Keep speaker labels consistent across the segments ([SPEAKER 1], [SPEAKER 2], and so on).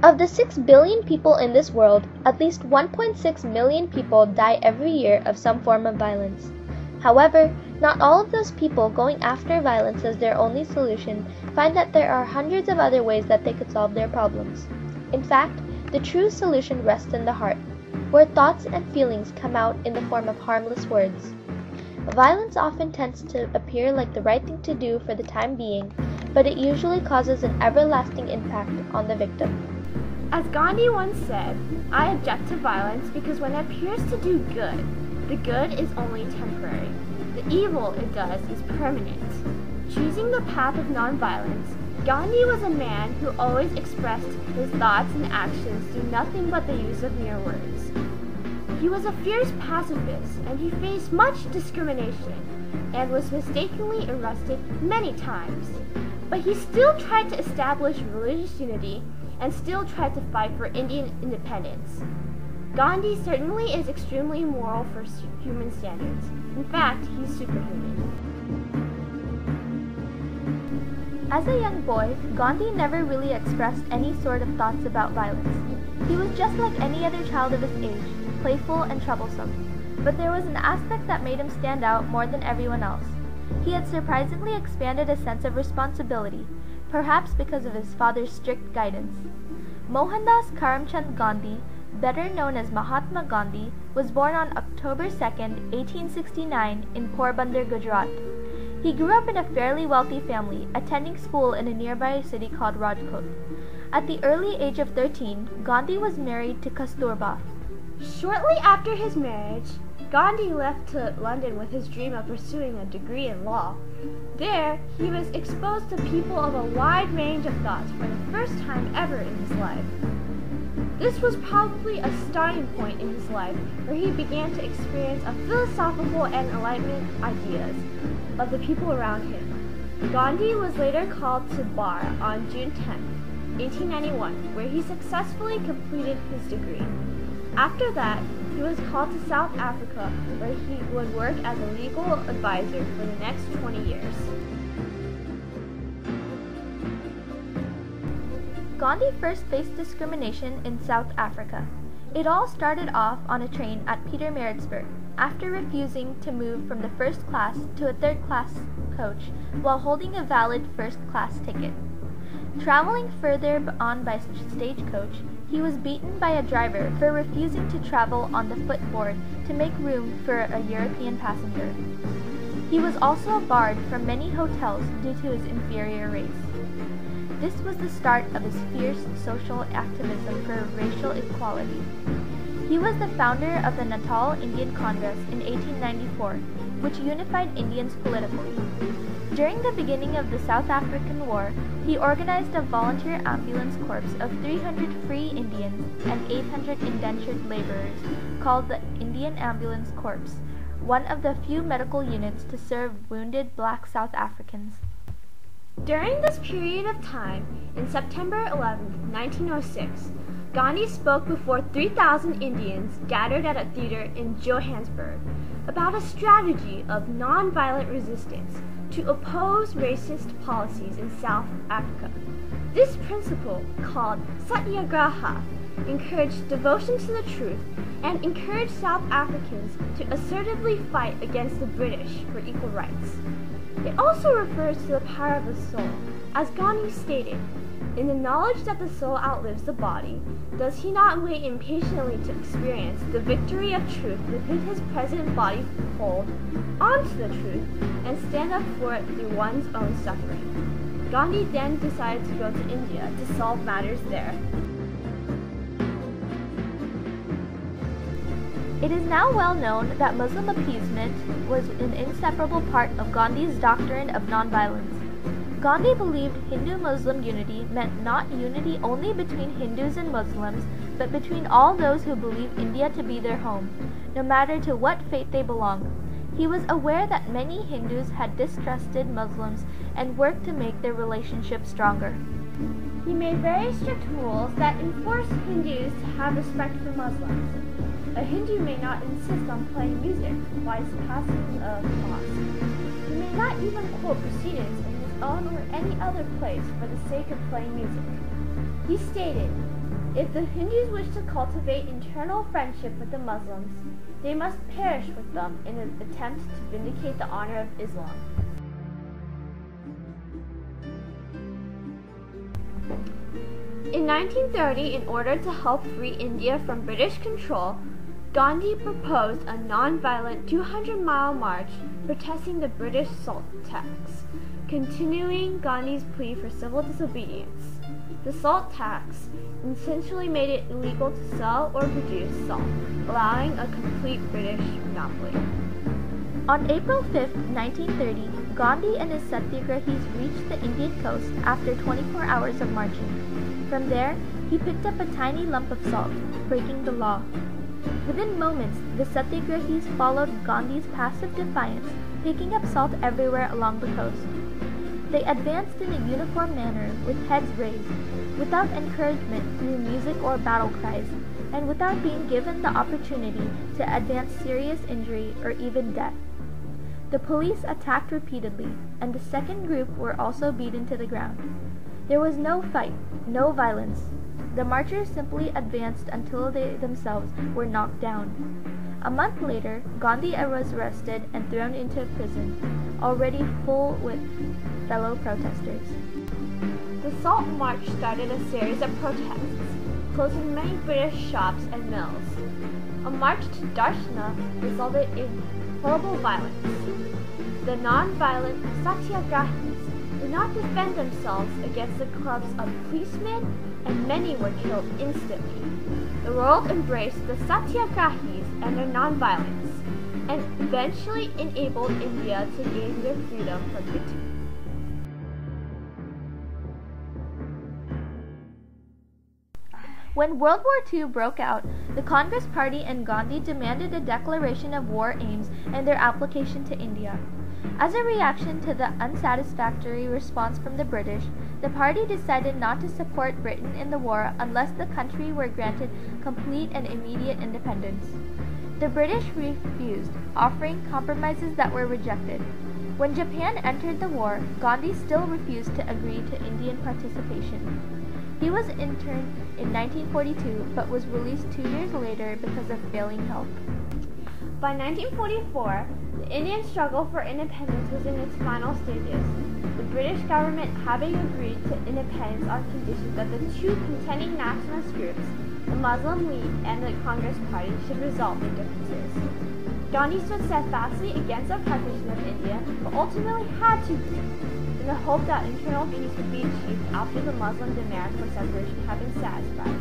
[SPEAKER 1] Of the 6 billion people in this world, at least 1.6 million people die every year of some form of violence. However, not all of those people going after violence as their only solution find that there are hundreds of other ways that they could solve their problems. In fact, the true solution rests in the heart, where thoughts and feelings come out in the form of harmless words. Violence often tends to appear like the right thing to do for the time being, but it usually causes an everlasting impact on the victim.
[SPEAKER 2] As Gandhi once said, "I object to violence because when it appears to do good, the good is only temporary. The evil it does is permanent." Choosing the path of nonviolence, Gandhi was a man who always expressed his thoughts and actions through nothing but the use of mere words. He was a fierce pacifist, and he faced much discrimination and was mistakenly arrested many times. But he still tried to establish religious unity and still tried to fight for Indian independence. Gandhi certainly is extremely moral for human standards. In fact, he's superhuman.
[SPEAKER 1] As a young boy, Gandhi never really expressed any sort of thoughts about violence. He was just like any other child of his age, playful and troublesome. But there was an aspect that made him stand out more than everyone else. He had surprisingly expanded a sense of responsibility, perhaps because of his father's strict guidance. Mohandas Karamchand Gandhi, better known as Mahatma Gandhi, was born on October 2, 1869 in Porbandar, Gujarat. He grew up in a fairly wealthy family, attending school in a nearby city called Rajkot. At the early age of 13, Gandhi was married to Kasturba.
[SPEAKER 2] Shortly after his marriage, Gandhi left to London with his dream of pursuing a degree in law. There, he was exposed to people of a wide range of thoughts for the first time ever in his life. This was probably a starting point in his life where he began to experience a philosophical and enlightenment ideas of the people around him. Gandhi was later called to bar on June 10, 1891, where he successfully completed his degree. After that, he was called to South Africa, where he would work as a legal advisor for the next 20 years.
[SPEAKER 1] Gandhi first faced discrimination in South Africa. It all started off on a train at Pietermaritzburg after refusing to move from the first class to a third class coach while holding a valid first class ticket. Traveling further on by stagecoach, he was beaten by a driver for refusing to travel on the footboard to make room for a European passenger. He was also barred from many hotels due to his inferior race. This was the start of his fierce social activism for racial equality. He was the founder of the Natal Indian Congress in 1894, which unified Indians politically. During the beginning of the South African War, he organized a volunteer ambulance corps of 300 free Indians and 800 indentured laborers called the Indian Ambulance Corps, one of the few medical units to serve wounded black South Africans.
[SPEAKER 2] During this period of time, in September 11, 1906, Gandhi spoke before 3,000 Indians gathered at a theater in Johannesburg about a strategy of nonviolent resistance to oppose racist policies in South Africa. This principle, called Satyagraha, encouraged devotion to the truth and encouraged South Africans to assertively fight against the British for equal rights. It also refers to the power of the soul. As Gandhi stated, "In the knowledge that the soul outlives the body, does he not wait impatiently to experience the victory of truth within his present body, hold on to the truth, and stand up for it through one's own suffering?" Gandhi then decided to go to India to solve matters there.
[SPEAKER 1] It is now well known that Muslim appeasement was an inseparable part of Gandhi's doctrine of nonviolence. Gandhi believed Hindu-Muslim unity meant not unity only between Hindus and Muslims, but between all those who believe India to be their home, no matter to what faith they belong. He was aware that many Hindus had distrusted Muslims and worked to make their relationship stronger.
[SPEAKER 2] He made very strict rules that enforced Hindus to have respect for Muslims. A Hindu may not insist on playing music while passing a mosque. He may not even quote proceedings in his own or any other place for the sake of playing music. He stated, If the Hindus wish to cultivate internal friendship with the Muslims, they must perish with them in an attempt to vindicate the honor of Islam. In 1930, in order to help free India from British control, Gandhi proposed a non-violent 200-mile march protesting the British salt tax, continuing Gandhi's plea for civil disobedience. The salt tax essentially made it illegal to sell or produce salt, allowing a complete British monopoly.
[SPEAKER 1] On April 5, 1930, Gandhi and his Satyagrahis reached the Indian coast after 24 hours of marching. From there, he picked up a tiny lump of salt, breaking the law. Within moments, the Satyagrahis followed Gandhi's passive defiance, picking up salt everywhere along the coast. They advanced in a uniform manner, with heads raised, without encouragement through music or battle cries, and without being given the opportunity to advance serious injury or even death. The police attacked repeatedly, and the second group were also beaten to the ground. There was no fight, no violence. The marchers simply advanced until they themselves were knocked down. A month later, Gandhi was arrested and thrown into prison, already full with fellow protesters.
[SPEAKER 2] The Salt March started a series of protests, closing many British shops and mills. A march to Darshana resulted in horrible violence. The non-violent Satyagrahis did not defend themselves against the clubs of policemen, and many were killed instantly. The world embraced the Satyagrahis and their non-violence, and eventually enabled India to gain their freedom from Britain.
[SPEAKER 1] When World War II broke out, the Congress Party and Gandhi demanded a declaration of war aims and their application to India. As a reaction to the unsatisfactory response from the British, the party decided not to support Britain in the war unless the country were granted complete and immediate independence. The British refused, offering compromises that were rejected. When Japan entered the war, Gandhi still refused to agree to Indian participation. He was interned in 1942 but was released 2 years later because of failing health.
[SPEAKER 2] By 1944, the Indian struggle for independence was in its final stages, the British government having agreed to independence on condition that the two contending nationalist groups, the Muslim League and the Congress Party, should resolve their differences. Gandhi stood steadfastly against the partition of India, but ultimately had to in the hope that internal peace would be achieved after the Muslim demand for separation had been satisfied.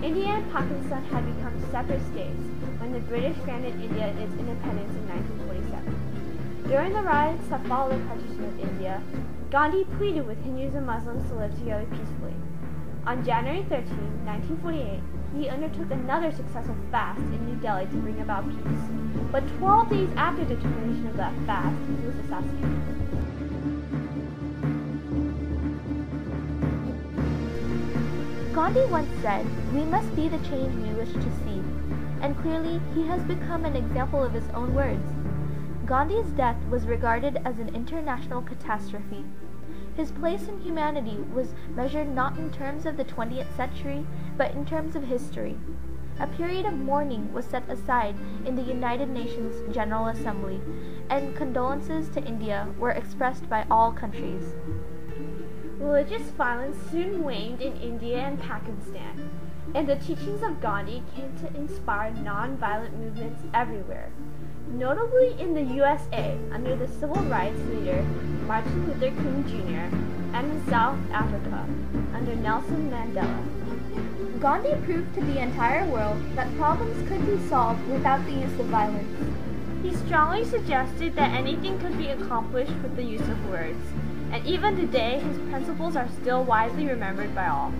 [SPEAKER 2] India and Pakistan had become separate states when the British granted India its independence in 1947. During the riots that followed the partition of India, Gandhi pleaded with Hindus and Muslims to live together peacefully. On January 13, 1948, he undertook another successful fast in New Delhi to bring about peace. But 12 days after the termination of that fast, he was assassinated.
[SPEAKER 1] Gandhi once said, "We must be the change we wish to see," and clearly he has become an example of his own words. Gandhi's death was regarded as an international catastrophe. His place in humanity was measured not in terms of the 20th century, but in terms of history. A period of mourning was set aside in the United Nations General Assembly, and condolences to India were expressed by all countries.
[SPEAKER 2] Religious violence soon waned in India and Pakistan, and the teachings of Gandhi came to inspire non-violent movements everywhere, notably in the USA under the civil rights leader Martin Luther King Jr., and in South Africa under Nelson Mandela.
[SPEAKER 1] Gandhi proved to the entire world that problems could be solved without the use of violence.
[SPEAKER 2] He strongly suggested that anything could be accomplished with the use of words, and even today his principles are still widely remembered by all.